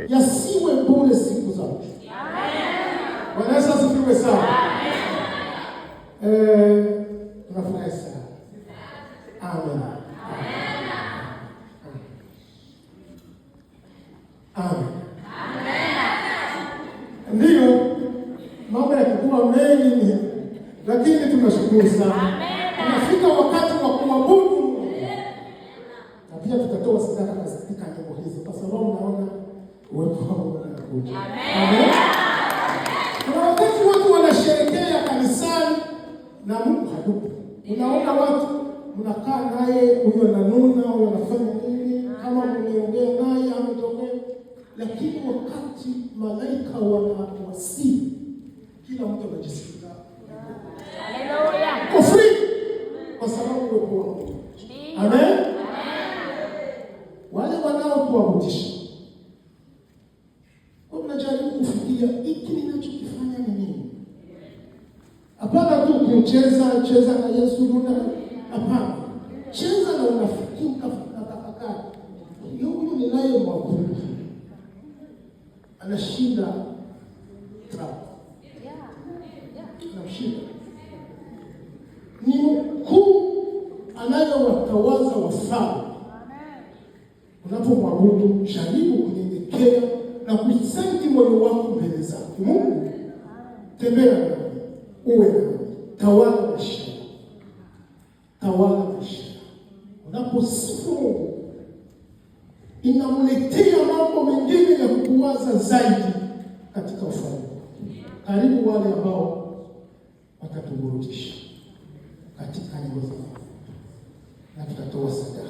yasiwe bure siku zote. Bwana Yesu asifiwe sana. Tunafurahi sana. Amen. Amen. Ndio mambo yakikuwa mengi, lakini tunashukuru sana. Tunafika wakati wa kuabudu na pia tutatoa sadaka katika nyimbo hizi, kwa sababu naona uwepo wa Mungu unakuja. Amen. Kuna wakati watu wanasherehekea kanisani na Mungu hayupo. Unaona watu mnakaa naye, huyo ananuna, huyo anafanya nini, kama mmeongea naye ametokea, lakini wakati malaika wanawasili, kila mtu anajisikia haleluya, kwa free, kwa sababu uwepo wa Mungu. Amen. Wale wanaotuabutisha kwa mnajaribu kufikiria hiki ninachokifanya ni nini? Hapana tu kucheza na Yesu nuna. Hapana. Cheza na unafikiri tafakari. Huyu ninaye mwabudu anashinda trap. Anashinda. Ni mkuu anayewatawaza wafalme. Unapomwabudu, jaribu kunyenyekea na kusenti moyo wako mbele zake. Mungu, tembea nami, uwe nami, tawala maisha. Tawala maisha. Unaposifu Mungu, inamletea mambo mengine ya kuwaza zaidi katika ufalme. Karibu wale ambao watatuburudisha katika nyimbo zao, na tutatoa sadaka.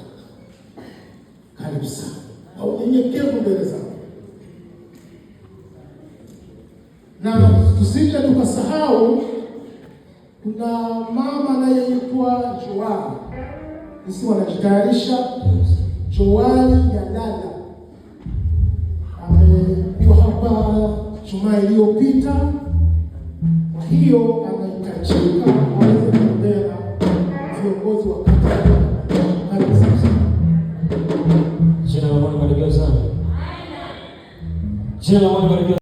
Karibu sana. Au unyenyekevu mbele zao. Na tusije tukasahau kuna mama anayeitwa Joali. Sisi wanajitayarisha. Joali ya dada amekuwa hapa Jumaa iliyopita. Kwa hiyo anahitajika aweze kutembea viongozi wa kanisa. Karibu sana. Jina la Bwana libarikiwe sana. Jina la Bwana libarikiwe.